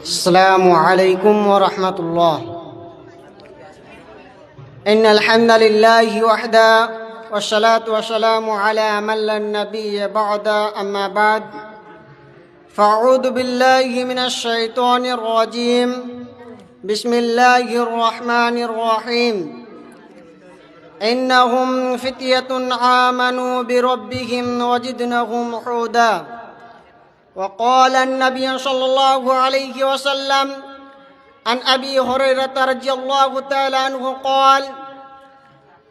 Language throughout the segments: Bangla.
السلام عليكم ورحمة الله. إن الحمد لله وحده والصلاة والسلام على من لا نبي بعد أما بعد فأعوذ بالله من الشيطان الرجيم. بسم الله الرحمن الرحيم. إنهم فتية آمنوا بربهم وزدناهم هدى. وقال النبي صلى الله عليه وسلم عن أبي هريرة رضي الله تعالى عنه قال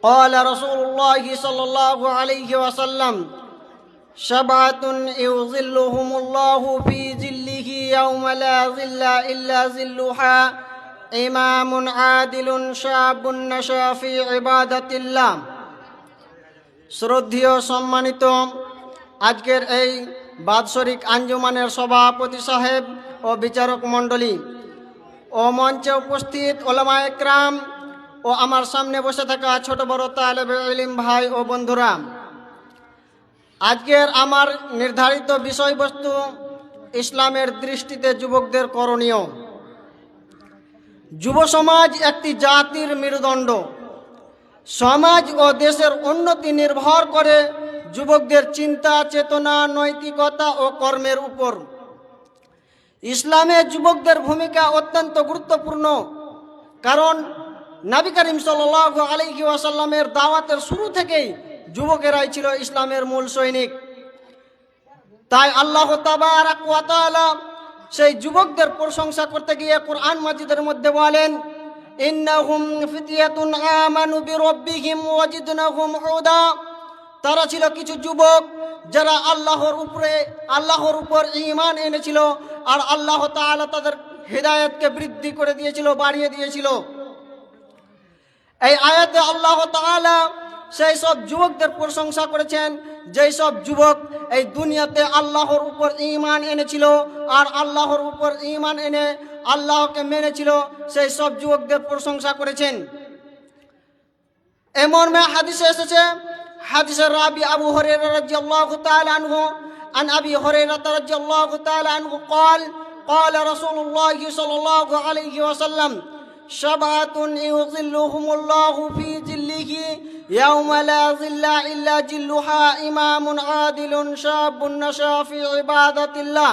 قال رسول الله صلى الله عليه وسلم سبعة يظلهم الله في ظله يوم لا ظل إلا ظلها إمام عادل شاب نشأ في عبادة الله. শ্রদ্ধেয় সম্মানিত আজকের এই বাৎসরিক আঞ্জুমানের সভাপতি সাহেব ও বিচারক মণ্ডলী ও মঞ্চে উপস্থিত ওলামায়ে কেরাম ও আমার সামনে বসে থাকা ছোট বড় তালেবে ইলম ভাই ও বন্ধুরা, আজকের আমার নির্ধারিত বিষয়বস্তু ইসলামের দৃষ্টিতে যুবকদের করণীয়। যুব সমাজ একটি জাতির মেরুদণ্ড। সমাজ ও দেশের উন্নতি নির্ভর করে যুবকদের চিন্তা, চেতনা, নৈতিকতা ও কর্মের উপর। ইসলামে যুবকদের ভূমিকা অত্যন্ত গুরুত্বপূর্ণ, কারণ নবী করিম সাল্লাল্লাহু আলাইহি ওয়াসাল্লামের দাওয়াতের শুরু থেকেই যুবকেরাই ছিল ইসলামের মূল সৈনিক। তাই আল্লাহ তাবারাক ওয়া তাআলা সেই যুবকদের প্রশংসা করতে গিয়ে কোরআন মাজিদের মধ্যে বলেন, ইন্নাহুম ফিতয়াতুন আমানু বিরাব্বিহিম ওয়াজিদনাহুম হুদা। তারা ছিল কিছু যুবক যারা আল্লাহর উপর ঈমান এনেছিল, আর আল্লাহ তাআলা তাদের হিদায়াতকে বৃদ্ধি করে দিয়েছিল, বাড়িয়ে দিয়েছিল। এই আয়াতে আল্লাহ তাআলা সেই সব যুবকদের প্রশংসা করেছেন যেই সব যুবক এই দুনিয়াতে আল্লাহর উপর ঈমান এনেছিল আর আল্লাহর উপর ঈমান এনে আল্লাহকে মেনেছিল। সেই সব যুবকদের প্রশংসা করেছেন। এমন হাদিসে এসেছে, হাদিসের রাবি আবু হুরায়রা রাদিয়াল্লাহু তাআলা আনহু আন আবি হুরায়রা রাদিয়াল্লাহু তাআলা আনহু قال قال رسول الله صلى الله عليه وسلم سبعة يظلهم الله في ظله يوم لا ظل إلا ظلها إمام عادل شاب نشأ في عبادة الله.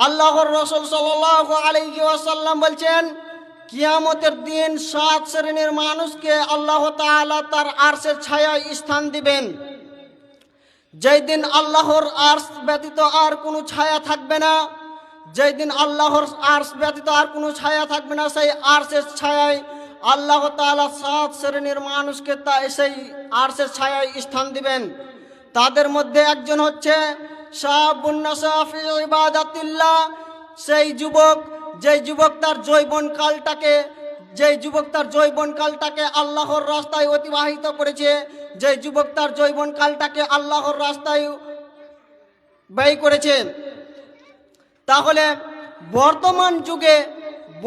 আল্লাহর রাসূল সাল্লাল্লাহু আলাইহি ওয়াসাল্লাম বলছেন, কিয়ামতের দিন 7 শ্রেণীর মানুষকে আল্লাহ তাআলা তার আরশের ছায়ায় স্থান দিবেন। যেই দিন আল্লাহর আরশ ব্যতীত আর কোনো ছায়া থাকবে না, যেই দিন আল্লাহর আরশ ব্যতীত আর কোনো ছায়া থাকবে না, সেই আরশের ছায়ায় আল্লাহ তাআলা 7 শ্রেণীর মানুষকে সেই আরশের ছায়ায় স্থান দিবেন। তাদের মধ্যে একজন হচ্ছে শাবুন নাশা ফি ইবাদাতিল্লাহ, সেই যুবক যেই যুবক তার যৌবনকালটাকে আল্লাহর রাস্তায় অতিবাহিত করেছে, যেই যুবক তার যৌবনকালটাকে আল্লাহর রাস্তায় ব্যয় করেছে। তাহলে বর্তমান যুগে,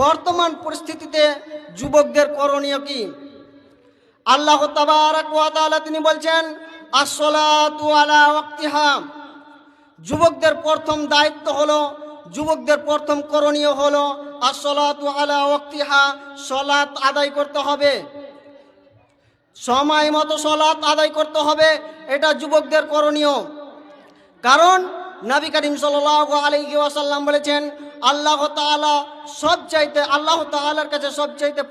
বর্তমান পরিস্থিতিতে যুবকদের করণীয় কি? আল্লাহ তাবারাক ওয়া তাআলা তিনি বলছেন, আস-সালাতু আলা ওয়াক্তিহা। যুবকদের প্রথম দায়িত্ব হলো, যুবকদের প্রথম করণীয় হলো আস-সালাতু আলা ওয়াক্তিহা, সালাত আদায় করতে হবে, সময় মতো সালাত আদায় করতে হবে। এটা যুবকদের করণীয়। কারণ নবী করিম সাল্লাল্লাহু আলাইহি ওয়াসাল্লাম বলেছেন, আল্লাহ তাআলার কাছে সবচাইতে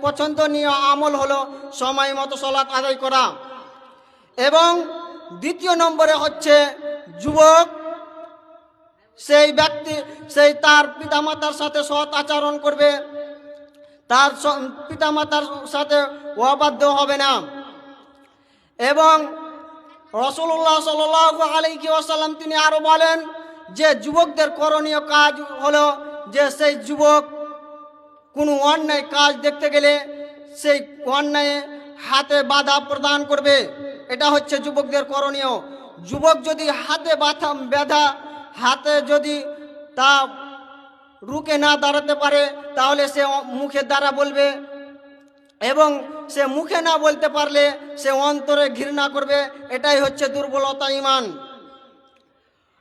পছন্দনীয় আমল হলো সময় মতো সালাত আদায় করা। এবং দ্বিতীয় নম্বরে হচ্ছে যুবক সেই ব্যক্তি তার পিতামাতার সাথে সৎ আচরণ করবে, তার পিতামাতার সাথে অবাধ্য হবে না। এবং রাসূলুল্লাহ সাল্লাল্লাহু আলাইহি ওয়াসাল্লাম তিনি আরো বলেন যে যুবকদের করণীয় কাজ হলো যে সেই যুবক কোনো অন্যায় কাজ দেখতে গেলে সেই অন্যায়ে হাতে বাধা প্রদান করবে। এটা হচ্ছে যুবকদের করণীয়। যুবক যদি হাতে যদি তা রুকে না দাঁড়াতে পারে, তাহলে সে মুখের দ্বারা বলবে, এবং সে মুখে না বলতে পারলে সে অন্তরে ঘৃণা করবে। এটাই হচ্ছে দুর্বলতা ঈমান।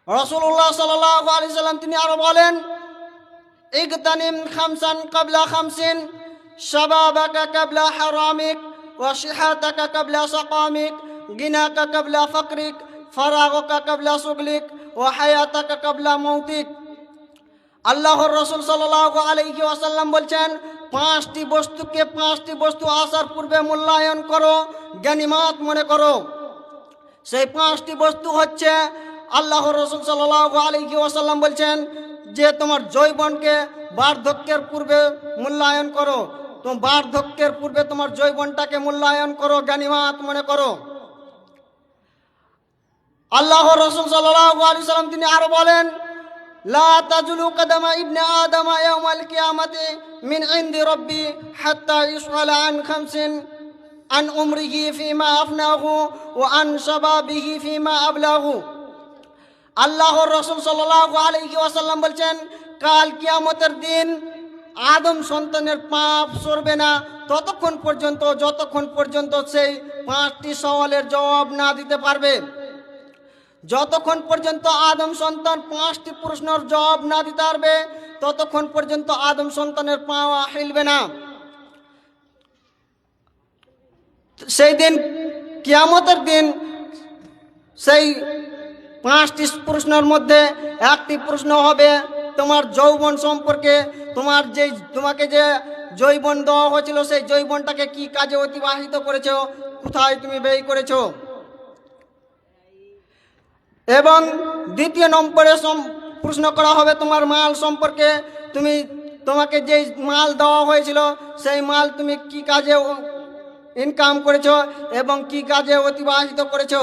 রাসূলুল্লাহ সাল্লাল্লাহু আলাইহি ওয়াসাল্লাম তিনি আরো বলেন, اغتنم خمسا قبل خمس شبابك قبل حرامك وصحتك قبل سقامك غناك قبل فقرك فراغك قبل شغلك وحياتك قبل موتك আল্লাহর রাসূল সাল্লাল্লাহু আলাইহি ওয়াসাল্লাম বলছেন, পাঁচটি বস্তু আসার পূর্বে মূল্যায়ন করো, গনিমত মনে করো। সেই পাঁচটি বস্তু হচ্ছে, আল্লাহর রাসূল সাল্লাল্লাহু আলাইহি ওয়াসাল্লাম বলছেন যে তোমার যৌবনকে বার্ধক্যের পূর্বে মূল্যায়ন করো, তো বার্ধক্যের পূর্বে তোমার যৌবনটাকে মূল্যায়ন করো, গনিমত মনে করো। আল্লাহর রাসূল সাল্লাল্লাহু আলাইহি ওয়াসাল্লাম তিনি আরো বলেন, লা তাজুলু কদমা ইবনে আদম ইয়াউমাল কিয়ামাতি মিন ইনদি রাব্বি হাত্তা ইসআলা আন খামসিন আন উমরিহি ফিমা আফনাহু ওয়া আন শাবাবিহি ফিমা আবলাহু। আল্লাহর রাসূল সাল্লাল্লাহু আলাইহি ওয়াসাল্লাম বলছেন, কাল কিয়ামতের দিন আদম সন্তানের পাপ সরবে না যতক্ষণ পর্যন্ত সেই পাঁচটি সওয়ালের জবাব না দিতে পারবে। যতক্ষণ পর্যন্ত আদম সন্তান পাঁচটি প্রশ্নের জবাব না দিতে পারবে ততক্ষণ পর্যন্ত আদম সন্তানের পা হিলবে না। সেই দিন কিয়ামতের দিন সেই পাঁচটি প্রশ্নের মধ্যে একটি প্রশ্ন হবে তোমার যৌবন সম্পর্কে, তোমাকে যে যৌবন দেওয়া হয়েছিল সেই যৌবনটাকে কি কাজে অতিবাহিত করেছো, কোথায় তুমি ব্যয় করেছো। এবং দ্বিতীয় নম্বরে প্রশ্ন করা হবে তোমার মাল সম্পর্কে, তোমাকে যে মাল দেওয়া হয়েছিল সেই মাল তুমি কি কাজে ইনকাম করেছো এবং কি কাজে অতিবাহিত করেছো।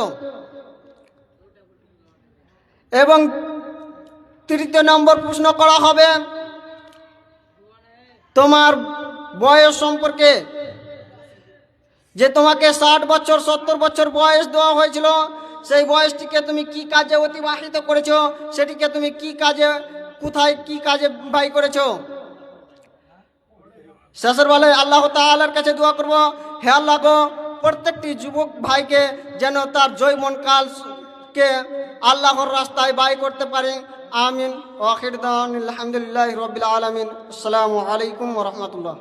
এবং তৃতীয় নম্বর প্রশ্ন করা হবে তোমার বয়স সম্পর্কে, যে তোমাকে 60 বছর 70 বছর বয়স দেওয়া হয়েছিল সেই বয়সটিকে তুমি কি কাজে অতিবাহিত করেছো, সেটিকে তুমি কোথায় কি কাজে ব্যয় করেছো। শেষের বেলায় আল্লাহ তাআলার কাছে দোয়া করব, হে আল্লাহ গো, প্রত্যেকটি যুবক ভাইকে যেন তার যৌবন কালকে আল্লাহর রাস্তায় ব্যয় করতে পারে। আমিন। ওয়া আখির দাওয়ানা আলহামদুলিল্লাহি রাব্বিল আলামিন। আসসালামু আলাইকুম ওয়া রাহমাতুল্লাহ।